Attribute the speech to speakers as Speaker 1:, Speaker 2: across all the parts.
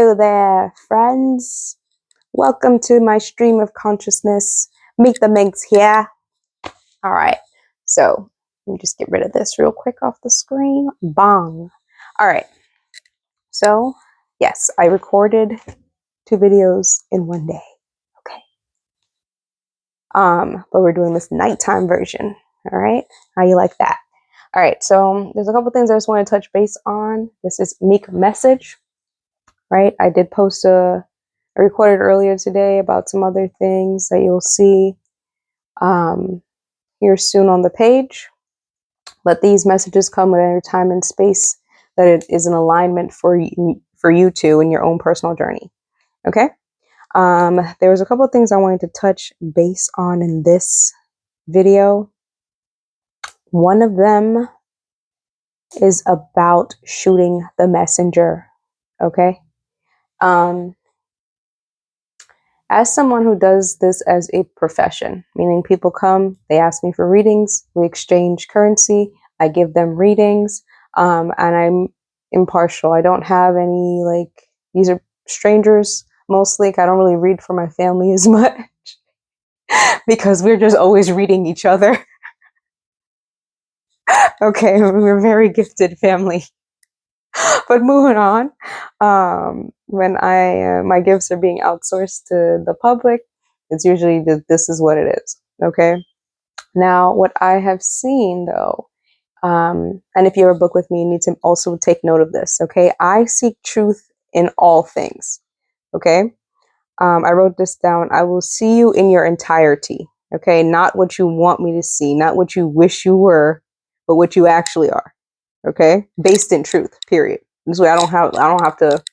Speaker 1: Hello there, friends. Welcome to my stream of consciousness. Meek the Minx here. All right, so let me just get rid of this real quick off the screen. Bong. All right, so yes, I recorded 2 videos in one day. Okay. But we're doing this nighttime version. All right, how you like that? All right, so there's a couple things I just want to touch base on. This is Meek message. Right, I did post I recorded earlier today about some other things that you'll see here soon on the page. Let these messages come at any time and space that it is an alignment for you two in your own personal journey. Okay. There was a couple of things I wanted to touch base on in this video. One of them is about shooting the messenger. Okay. As someone who does this as a profession, meaning people come, they ask me for readings, we exchange currency, I give them readings, and I'm impartial. I don't have any, these are strangers mostly. I don't really read for my family as much because we're just always reading each other. Okay, we're a very gifted family. But moving on, when my gifts are being outsourced to the public, it's usually this is what it is. Okay. Now, what I have seen though, and if you have a book with me, you need to also take note of this. Okay. I seek truth in all things. Okay. I wrote this down. I will see you in your entirety. Okay. Not what you want me to see, not what you wish you were, but what you actually are. Okay. Based in truth, period. This way I don't have to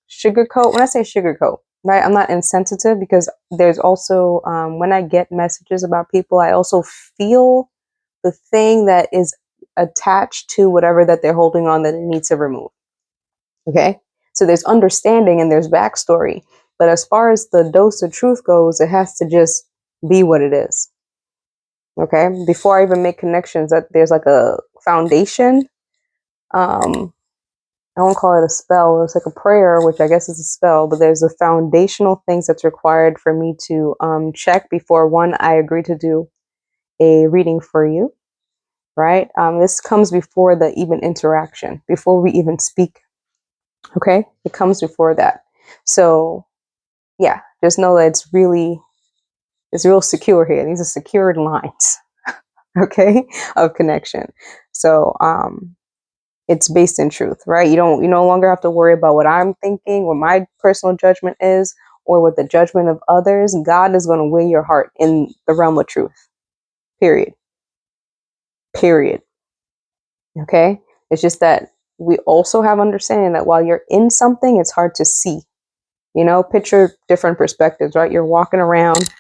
Speaker 1: sugarcoat. When I say sugarcoat, right, I'm not insensitive because there's also, when I get messages about people, I also feel the thing that is attached to whatever that they're holding on that it needs to remove. Okay. So there's understanding and there's backstory. But as far as the dose of truth goes, it has to just be what it is. Okay. Before I even make connections, that there's like a foundation. I won't call it a spell. It's like a prayer, which I guess is a spell, but there's the foundational things that's required for me to check before I agree to do a reading for you, right? This comes before the even interaction, before we even speak. Okay, it comes before that. So yeah, just know that it's real secure here. These are secured lines, okay, of connection. So it's based in truth, right? You no longer have to worry about what I'm thinking, what my personal judgment is, or what the judgment of others. God is going to weigh your heart in the realm of truth. Period. Period. Okay? It's just that we also have understanding that while you're in something, it's hard to see. Picture different perspectives, right? You're walking around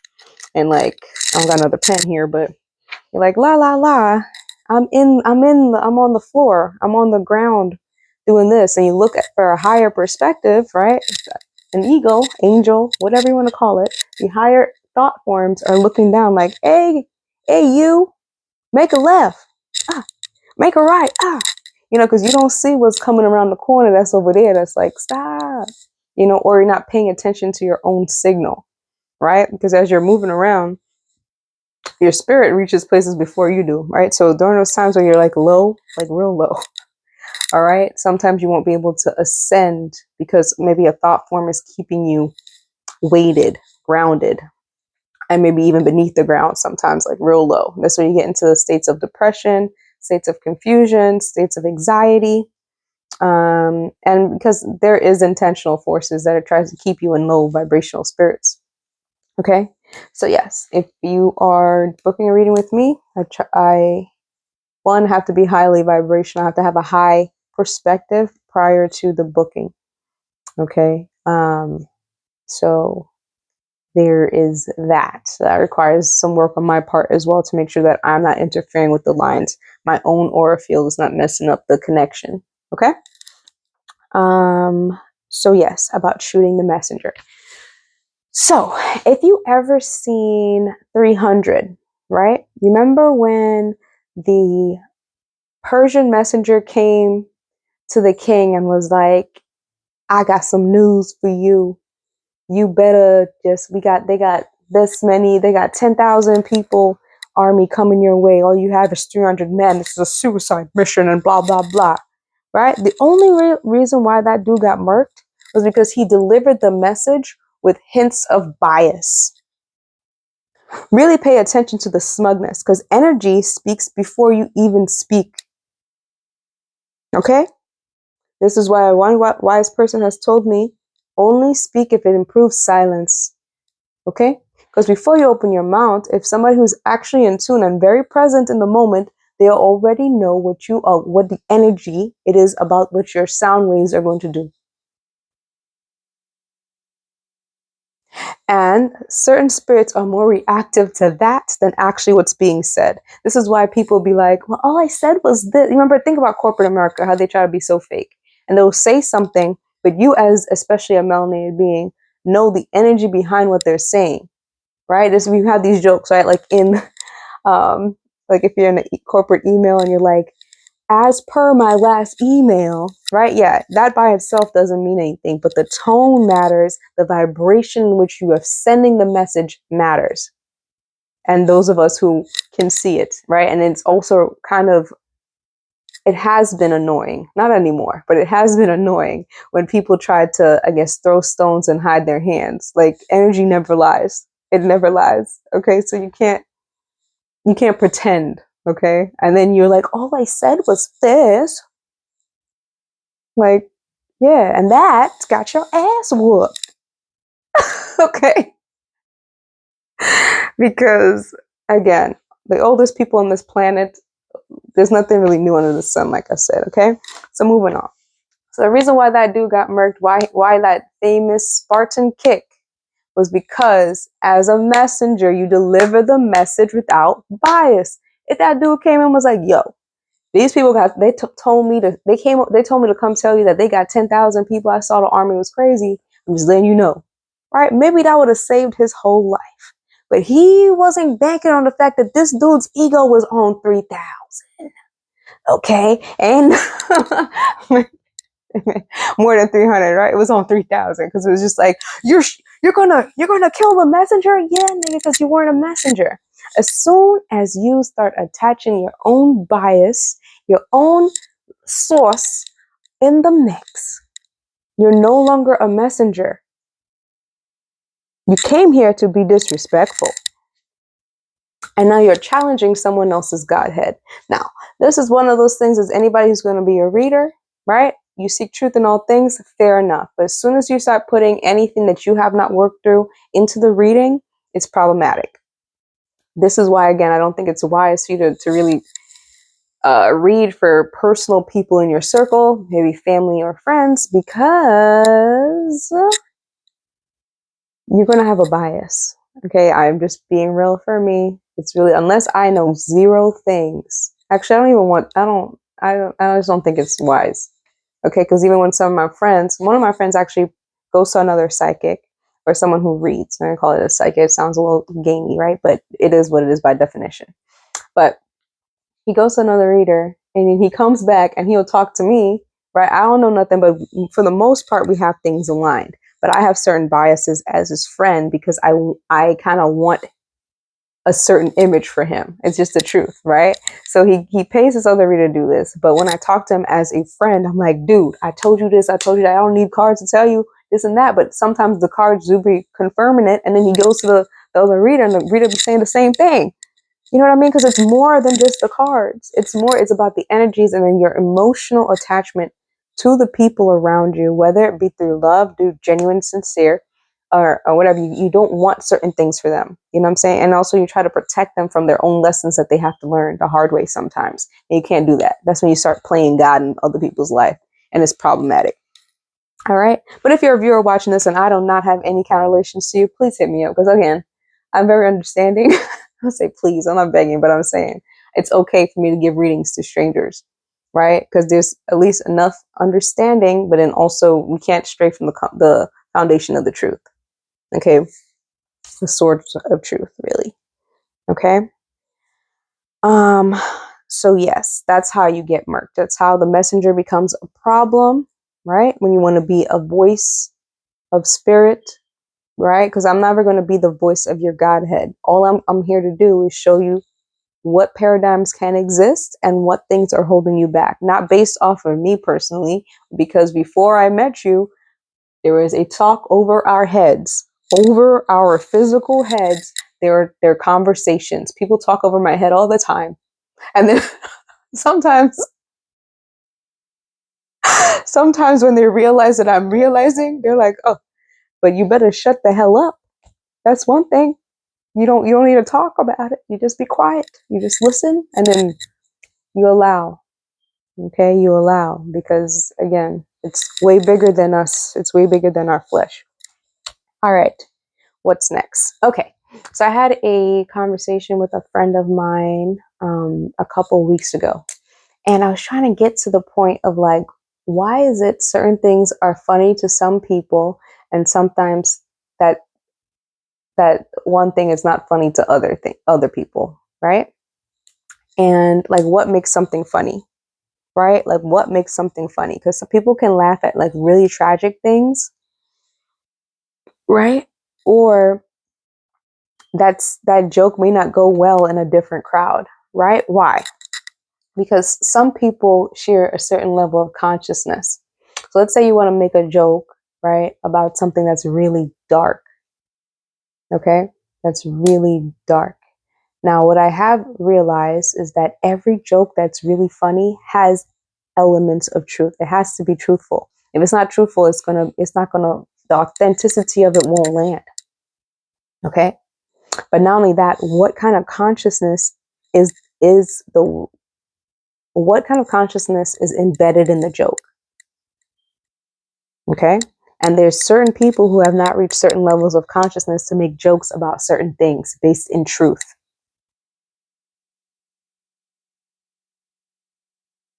Speaker 1: and I don't got another pen here, but you're like, la la la, I'm on the floor, I'm on the ground doing this, and you look for a higher perspective, right? An eagle, angel, whatever you want to call it, the higher thought forms are looking down like, hey, you, make a left, make a right, because you don't see what's coming around the corner that's over there that's like, stop, or you're not paying attention to your own signal, right? Because as you're moving around, your spirit reaches places before you do, right? So during those times when you're low, real low, all right, sometimes you won't be able to ascend because maybe a thought form is keeping you weighted, grounded, and maybe even beneath the ground sometimes, real low. That's when you get into the states of depression, states of confusion, states of anxiety. And because there is intentional forces that it tries to keep you in low vibrational spirits. Okay. So yes, if you are booking a reading with me, I have to be highly vibrational. I have to have a high perspective prior to the booking. Okay. So there is that. That requires some work on my part as well to make sure that I'm not interfering with the lines. My own aura field is not messing up the connection. Okay. So yes, about shooting the messenger. So if you ever seen 300, right? You remember when the Persian messenger came to the king and was like, I got some news for you. You better just, they got this many, they got 10,000 people army coming your way. All you have is 300 men. This is a suicide mission and blah, blah, blah. Right? The only reason why that dude got murked was because he delivered the message with hints of bias. Really pay attention to the smugness, because energy speaks before you even speak. Okay? This is why one wise person has told me, only speak if it improves silence. Okay? Because before you open your mouth, if somebody who's actually in tune and very present in the moment, they already know what the energy it is about what your sound waves are going to do. And certain spirits are more reactive to that than actually what's being said. This is why people be like, well, all I said was this. Remember, think about corporate America, how they try to be so fake. And they'll say something, but you, as especially a melanated being, know the energy behind what they're saying, right? We've had these jokes, right? Like like if you're in a corporate email and you're like, as per my last email, right? Yeah, that by itself doesn't mean anything, but the tone matters. The vibration in which you are sending the message matters. And those of us who can see it, right? And it's also it has been annoying, not anymore, but it has been annoying when people try to, I guess, throw stones and hide their hands. Like, energy never lies. It never lies. Okay, so you can't pretend. Okay, and then you're like, all I said was this. Like, yeah, and that got your ass whooped. Okay. Because, again, the oldest people on this planet, there's nothing really new under the sun, like I said, okay? So moving on. So the reason why that dude got murked, why that famous Spartan kick, was because as a messenger, you deliver the message without bias. If that dude came in and was like, yo, these people told me to come tell you that they got 10,000 people. I saw the army was crazy. I'm just letting you know, right? Maybe that would have saved his whole life, but he wasn't banking on the fact that this dude's ego was on 3,000. Okay, and more than 300, right? It was on 3,000 because it was just like, you're gonna kill the messenger, yeah, nigga, because you weren't a messenger. As soon as you start attaching your own bias, your own sauce in the mix, you're no longer a messenger. You came here to be disrespectful, and now you're challenging someone else's godhead. Now, this is one of those things, as anybody who's going to be a reader, right? You seek truth in all things, fair enough. But as soon as you start putting anything that you have not worked through into the reading, it's problematic. This is why, again, I don't think it's wise for you to really read for personal people in your circle, maybe family or friends, because you're going to have a bias. Okay, I'm just being real for me. It's really, unless I know zero things. Actually, I just don't think it's wise. Okay, because even when one of my friends actually goes to another psychic or someone who reads, I'm gonna call it a psychic. It sounds a little gamey, right? But it is what it is by definition. But he goes to another reader and he comes back and he'll talk to me, right? I don't know nothing, but for the most part, we have things aligned. But I have certain biases as his friend because I kind of want a certain image for him. It's just the truth, right? So he pays this other reader to do this. But when I talk to him as a friend, I'm like, dude, I told you this, I told you that. I don't need cards to tell you this and that. But sometimes the cards do be confirming it. And then he goes to the other reader and the reader be saying the same thing. You know what I mean? Because it's more than just the cards. It's about the energies and then your emotional attachment to the people around you, whether it be through love, through genuine, sincere, or whatever. You don't want certain things for them. You know what I'm saying? And also you try to protect them from their own lessons that they have to learn the hard way sometimes. And you can't do that. That's when you start playing God in other people's life. And it's problematic. All right. But if you're a viewer watching this and I do not have any kind of relations to you, please hit me up. Because again, I'm very understanding. I say please, I'm not begging, but I'm saying it's okay for me to give readings to strangers, right? Because there's at least enough understanding, but then also we can't stray from the foundation of the truth. Okay, the sword of truth, really. Okay. So yes, that's how you get murked. That's how the messenger becomes a problem, right? When you want to be a voice of spirit, right? Because I'm never going to be the voice of your Godhead. All I'm here to do is show you what paradigms can exist and what things are holding you back. Not based off of me personally, because before I met you, there was a talk over our heads, over our physical heads. There are conversations. People talk over my head all the time. And then sometimes sometimes when they realize that I'm realizing, they're like, oh, but you better shut the hell up. That's one thing. You don't need to talk about it. You just be quiet. You just listen and then you allow. Okay, you allow, because again, it's way bigger than us. It's way bigger than our flesh. All right. What's next? Okay. So I had a conversation with a friend of mine a couple weeks ago. And I was trying to get to the point of like, why is it certain things are funny to some people and sometimes that one thing is not funny to other people, right? And like what makes something funny, right? Like what makes something funny? Because some people can laugh at like really tragic things, right? Or that joke may not go well in a different crowd, right? Why? Because some people share a certain level of consciousness. So let's say you want to make a joke, right, about something that's really dark. Okay? That's really dark. Now, what I have realized is that every joke that's really funny has elements of truth. It has to be truthful. If it's not truthful, the authenticity of it won't land. Okay? But not only that, is is the what kind of consciousness is embedded in the joke? Okay? And there's certain people who have not reached certain levels of consciousness to make jokes about certain things based in truth.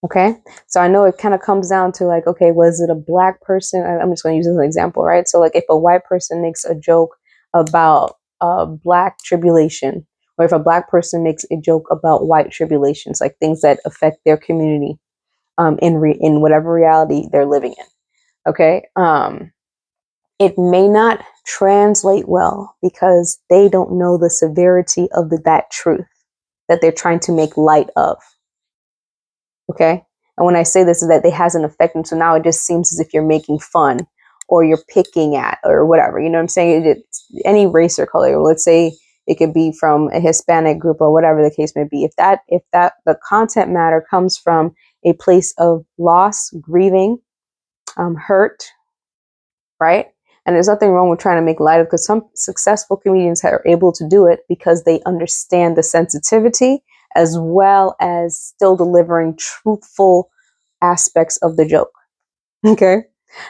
Speaker 1: Okay? So I know it kind of comes down to like, okay, was it a black person? I'm just going to use this as an example, right? So like if a white person makes a joke about black tribulation, or if a black person makes a joke about white tribulations, like things that affect their community in whatever reality they're living in. Okay? It may not translate well because they don't know the severity of that truth that they're trying to make light of. Okay. And when I say this is that it hasn't affected them. So now it just seems as if you're making fun or you're picking at or whatever. You know what I'm saying? It's any race or color. Let's say it could be from a Hispanic group or whatever the case may be. If the content matter comes from a place of loss, grieving, hurt, right? And there's nothing wrong with trying to make light of, because some successful comedians are able to do it because they understand the sensitivity as well as still delivering truthful aspects of the joke. Okay.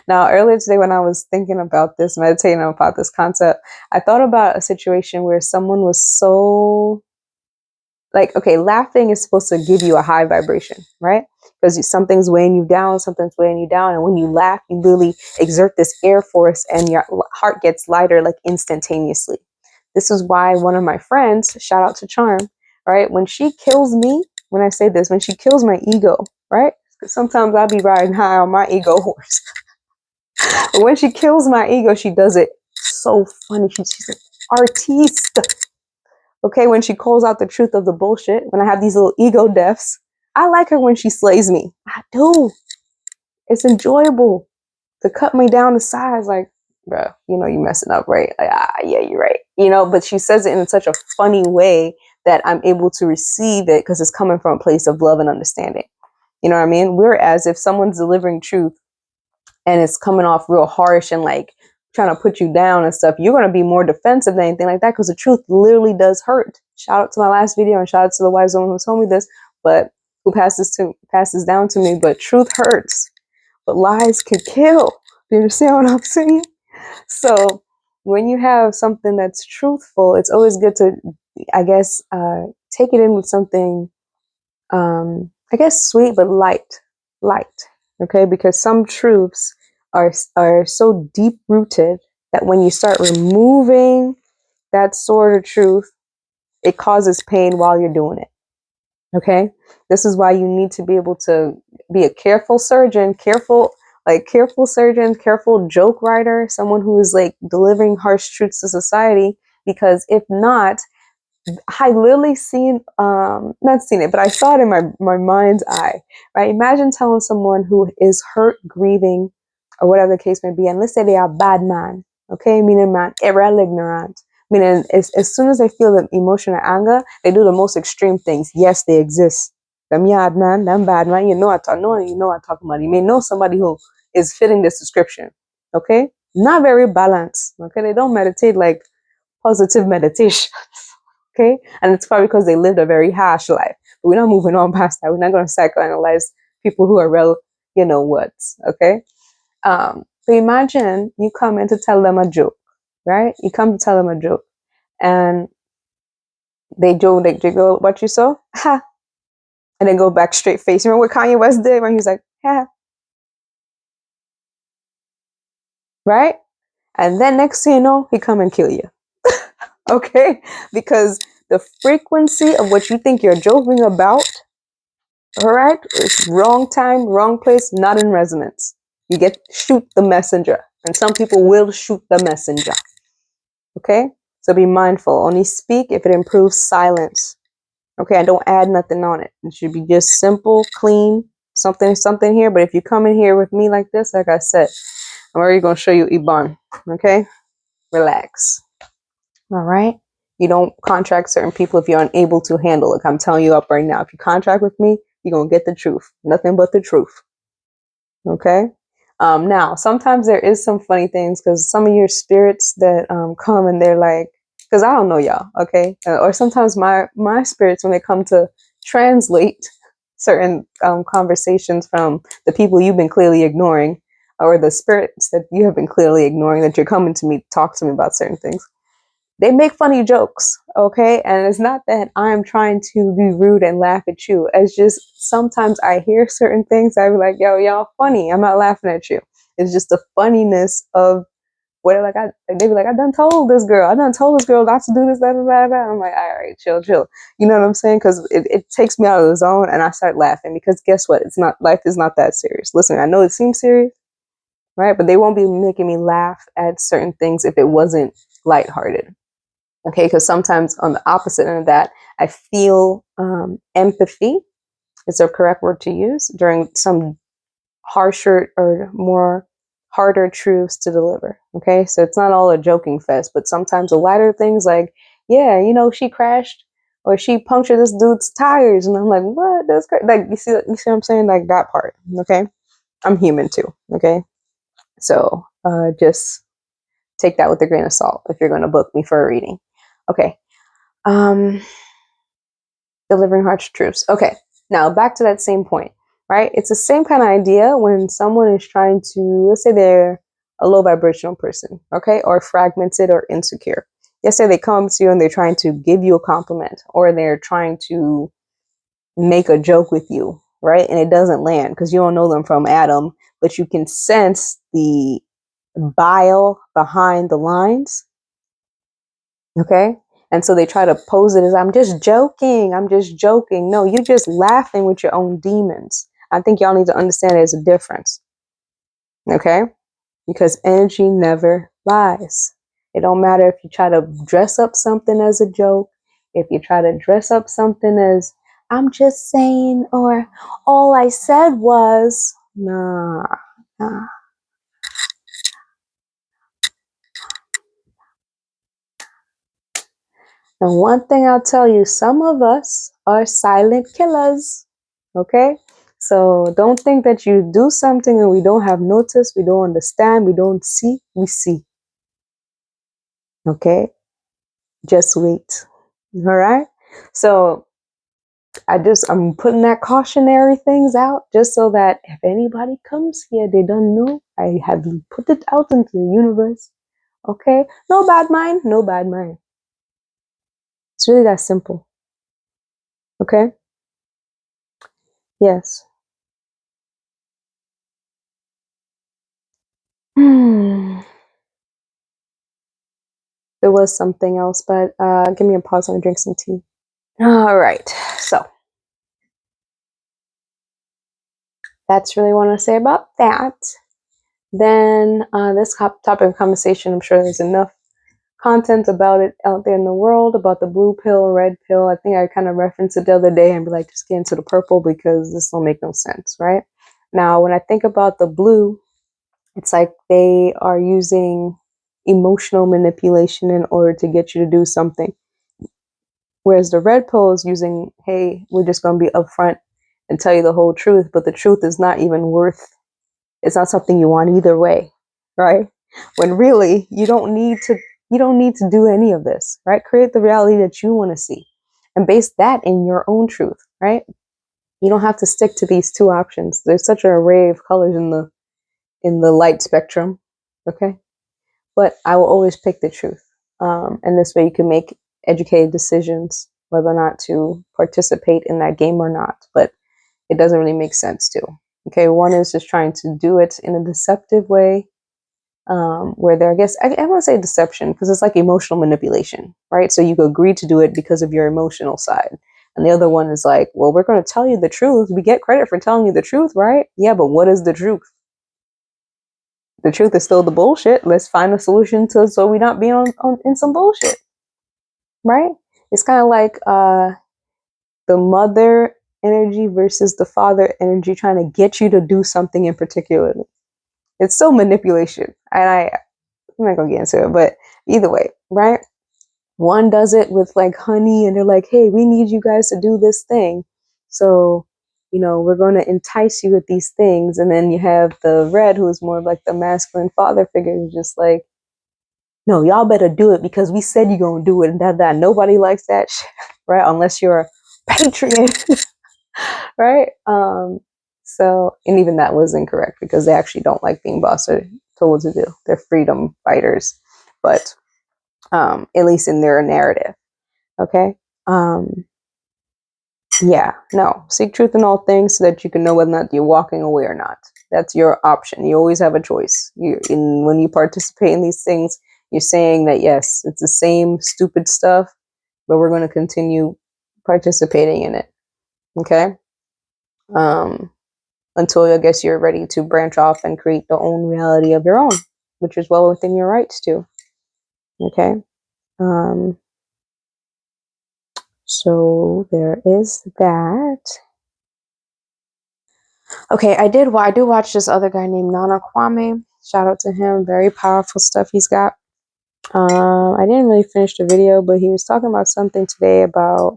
Speaker 1: Now, earlier today, when I was thinking about this, meditating about this concept, I thought about a situation where someone was so like, okay, laughing is supposed to give you a high vibration, right? Because something's weighing you down, something's weighing you down. And when you laugh, you literally exert this air force and your heart gets lighter like instantaneously. This is why one of my friends, shout out to Charm, right? When she kills me, when I say this, when she kills my ego, right? Because sometimes I'll be riding high on my ego horse. But when she kills my ego, she does it so funny. She's an artiste. Okay, when she calls out the truth of the bullshit, when I have these little ego deaths, I like her when she slays me. I do. It's enjoyable to cut me down to size. Like, bro, you messing up, right? Like, yeah, you're right. But she says it in such a funny way that I'm able to receive it because it's coming from a place of love and understanding. You know what I mean? Whereas if someone's delivering truth and it's coming off real harsh and like trying to put you down and stuff, you're going to be more defensive than anything like that, because the truth literally does hurt. Shout out to my last video and shout out to the wise woman who told me this, but who passes down to me. But truth hurts, but lies can kill. Do you understand what I'm saying? So when you have something that's truthful, it's always good to, I guess, take it in with something, I guess, sweet, but light. Okay. Because some truths are so deep rooted that when you start removing that sort of truth, it causes pain while you're doing it. Okay. This is why you need to be able to be a careful surgeon, careful, like careful surgeon, careful joke writer, someone who is like delivering harsh truths to society. Because if not, I literally seen, not seen it, but I saw it in my mind's eye, right? Imagine telling someone who is hurt, grieving, or whatever the case may be, and let's say they are bad man, okay? Meaning man, ignorant. Meaning as soon as they feel the emotion of anger, they do the most extreme things. Yes, they exist. Them yard man, them bad man, you know I talk, no, you know I talk about. You may know somebody who is fitting this description, okay? Not very balanced, okay? They don't meditate like positive meditation. Okay. And it's probably because they lived a very harsh life. But we're not moving on past that. We're not going to psychoanalyze people who are real, you know what. Okay. So imagine you come in to tell them a joke, right? You come to tell them a joke and they joke, they go, what you saw? Ha. And then go back straight face. You remember what Kanye West did when he was like, ha. Right? And then next thing you know, he come and kill you. Okay. Because the frequency of what you think you're joking about, all right, it's wrong time, wrong place, not in resonance. You get shoot the messenger, and some people will shoot the messenger. Okay, so be mindful. Only speak if it improves silence. Okay, and don't add nothing on it. It should be just simple, clean, something here. But if you come in here with me like this, like I said, I'm already gonna show you Iban. Okay, relax. All right. You don't contract certain people if you're unable to handle it. I'm telling you up right now. If you contract with me, you're going to get the truth. Nothing but the truth. Okay. Now, sometimes there is some funny things because some of your spirits that come and they're like, because I don't know y'all. Okay. Or sometimes my spirits, when they come to translate certain conversations from the people you've been clearly ignoring, or the spirits that you have been clearly ignoring, that you're coming to me, talk to me about certain things, they make funny jokes, okay? And it's not that I'm trying to be rude and laugh at you. It's just sometimes I hear certain things, I be like, yo, y'all funny. I'm not laughing at you. It's just the funniness of where like they be like, I done told this girl not to do this, that, and that. I'm like, all right, chill. You know what I'm saying? Because it takes me out of the zone and I start laughing because guess what? It's not, life is not that serious. Listen, I know it seems serious, right? But they won't be making me laugh at certain things if it wasn't lighthearted. Okay, because sometimes on the opposite end of that, I feel empathy is the correct word to use during some harsher or more harder truths to deliver. Okay, so it's not all a joking fest, but sometimes the lighter things like, yeah, you know, she crashed or she punctured this dude's tires, and I'm like, what? That's great. Like you see what I'm saying? Like that part. Okay, I'm human too. Okay, so just take that with a grain of salt if you're going to book me for a reading. Okay. Um, delivering harsh truths. Okay, now back to that same point, right? It's the same kind of idea when someone is trying to, let's say they're a low vibrational person, okay, or fragmented or insecure. Let's say they come to you and they're trying to give you a compliment or they're trying to make a joke with you, right? And it doesn't land because you don't know them from Adam, but you can sense the bile behind the lines. Okay. And so they try to pose it as, I'm just joking. I'm just joking. No, you're just laughing with your own demons. I think y'all need to understand there's a difference. Okay. Because energy never lies. It don't matter if you try to dress up something as a joke, if you try to dress up something as, I'm just saying, or all I said was, nah. And one thing I'll tell you, some of us are silent killers. Okay? So don't think that you do something and we don't have notice, we don't understand, we don't see, we see. Okay? Just wait. All right? So I'm putting that cautionary things out just so that if anybody comes here, they don't know. I have put it out into the universe. Okay? No bad mind, no bad mind. It's really that simple. Okay? Yes. There was something else, but give me a pause. I'm gonna drink some tea. All right. So that's really what I say about that. Then this topic of conversation, I'm sure there's enough content about it out there in the world, about the blue pill, red pill. I think I kind of referenced it the other day and be like, just get into the purple because this don't make no sense, right? Now, when I think about the blue, it's like they are using emotional manipulation in order to get you to do something. Whereas the red pill is using, hey, we're just going to be upfront and tell you the whole truth, but the truth is not even worth, it's not something you want either way, right? When really you don't need to do any of this, right? Create the reality that you want to see and base that in your own truth, right? You don't have to stick to these two options. There's such an array of colors in the light spectrum, okay? But I will always pick the truth. And this way you can make educated decisions whether or not to participate in that game or not. But it doesn't really make sense to. Okay, one is just trying to do it in a deceptive way, where they're, I guess, I want to say deception because it's like emotional manipulation, right? So you agree to do it because of your emotional side. And the other one is like, well, we're going to tell you the truth. We get credit for telling you the truth, right? Yeah, but what is the truth? The truth is still the bullshit. Let's find a solution to so we not being on in some bullshit, right? It's kind of like the mother energy versus the father energy trying to get you to do something in particular. It's still manipulation, and I'm not gonna get into it, but either way, right? One does it with like honey, and they're like, "Hey, we need you guys to do this thing, so we're going to entice you with these things." And then you have the red, who is more of like the masculine father figure, who's just like, "No, y'all better do it because we said you're gonna do it," and that nobody likes that shit, right? Unless you're a patriot, right? So, and even that was incorrect because they actually don't like being bossed or told what to do. They're freedom fighters, but at least in their narrative. Okay. Yeah. No. Seek truth in all things so that you can know whether or not you're walking away or not. That's your option. You always have a choice. When you participate in these things, you're saying that yes, it's the same stupid stuff, but we're going to continue participating in it. Okay. Um, until I guess you're ready to branch off and create the own reality of your own, which is well within your rights to. Okay. Um, so there is that. Okay, I do watch this other guy named Nana Kwame. Shout out to him. Very powerful stuff he's got. I didn't really finish the video, but he was talking about something today about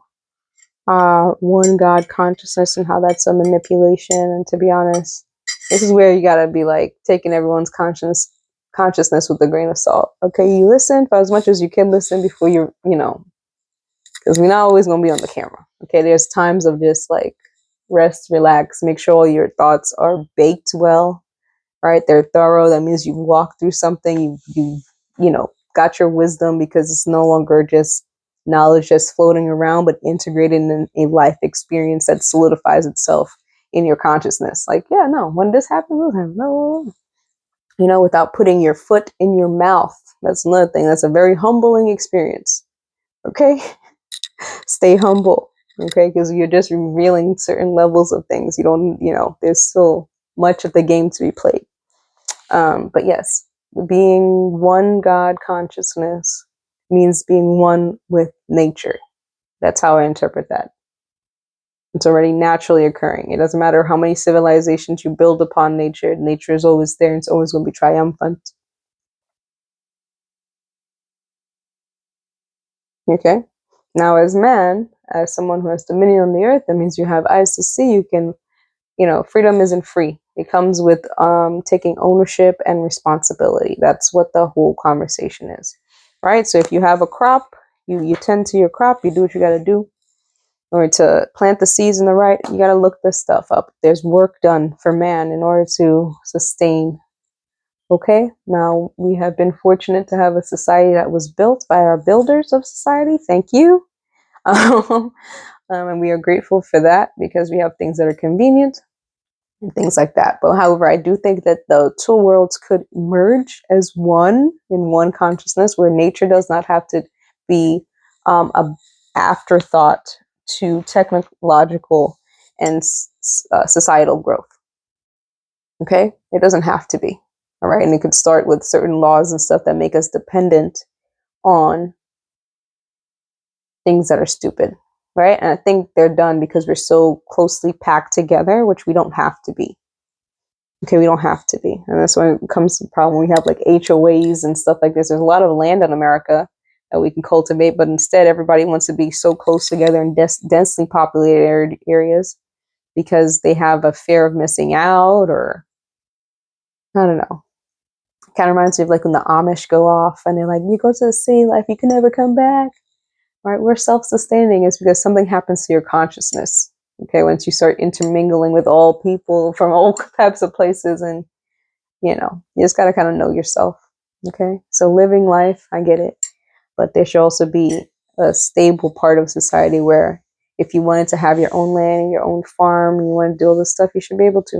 Speaker 1: one God consciousness and how that's a manipulation. And to be honest, this is where you gotta be like taking everyone's consciousness with a grain of salt. Okay, you listen for as much as you can listen before because we're not always gonna be on the camera. Okay, there's times of just like rest, relax, make sure all your thoughts are baked well, right? They're thorough. That means you walk through something, you got your wisdom because it's no longer just knowledge just floating around, but integrated in a life experience that solidifies itself in your consciousness. Like, yeah, no, when this happens, no, without putting your foot in your mouth. That's another thing. That's a very humbling experience. Okay. Stay humble. Okay. Because you're just revealing certain levels of things. You don't, there's still much of the game to be played. But yes, being one God consciousness means being one with nature. That's how I interpret that. It's already naturally occurring. It doesn't matter how many civilizations you build upon nature. Nature is always there and it's always going to be triumphant. Okay? Now, as man, as someone who has dominion on the earth, that means you have eyes to see. You can, freedom isn't free. It comes with taking ownership and responsibility. That's what the whole conversation is, right? So if you have a crop, you tend to your crop, you do what you got to do. Or to plant the seeds in the right, you got to look this stuff up. There's work done for man in order to sustain. Okay, now we have been fortunate to have a society that was built by our builders of society. Thank you. And we are grateful for that because we have things that are convenient and things like that. But however, I do think that the two worlds could merge as one in one consciousness where nature does not have to be a afterthought to technological and societal growth. Okay, it doesn't have to be. All right. And it could start with certain laws and stuff that make us dependent on things that are stupid. Right. And I think they're done because we're so closely packed together, which we don't have to be. Okay, we don't have to be. And that's when it comes to the problem. We have like HOAs and stuff like this. There's a lot of land in America that we can cultivate, but instead everybody wants to be so close together in densely populated areas because they have a fear of missing out, or I don't know. Kind of reminds me of like when the Amish go off and they're like, you go to the city life, you can never come back. Right? We're self-sustaining is because something happens to your consciousness. Okay, once you start intermingling with all people from all types of places, and you just got to kind of know yourself. Okay, so living life, I get it, but there should also be a stable part of society where if you wanted to have your own land, your own farm, you want to do all this stuff, you should be able to.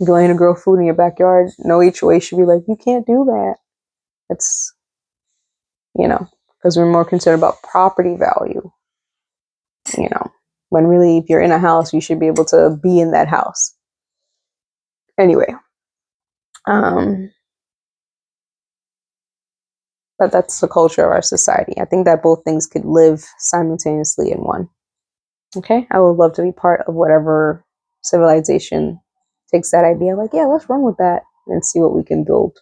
Speaker 1: If you want to grow food in your backyard, no HOA should be like, you can't do that. It's, because we're more concerned about property value, when really if you're in a house, you should be able to be in that house. Anyway, but that's the culture of our society. I think that both things could live simultaneously in one. Okay, I would love to be part of whatever civilization takes that idea. Like, yeah, let's run with that and see what we can build.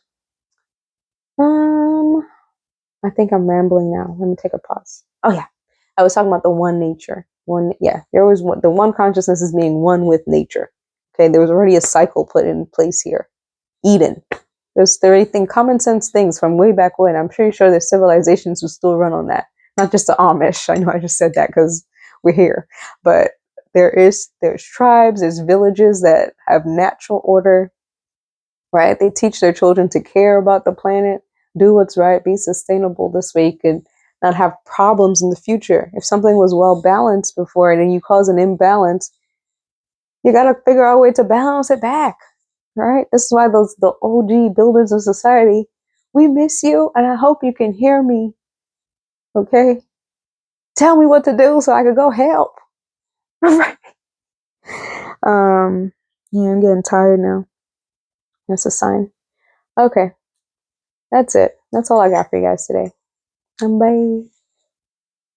Speaker 1: I think I'm rambling now. Let me take a pause. Oh yeah, I was talking about the one nature. There was the one consciousness is being one with nature. Okay, there was already a cycle put in place here. Eden. There's everything, common sense things from way back when. I'm pretty sure there's civilizations who still run on that. Not just the Amish. I know I just said that because we're here, but there's tribes, there's villages that have natural order. Right? They teach their children to care about the planet, do what's right, be sustainable. This way you can not have problems in the future. If something was well balanced before and then you cause an imbalance, you got to figure out a way to balance it back. Right? This is why the OG builders of society, we miss you, and I hope you can hear me. Okay? Tell me what to do so I could go help. Right? Yeah, I'm getting tired now. That's a sign. Okay. That's it. That's all I got for you guys today. Bye.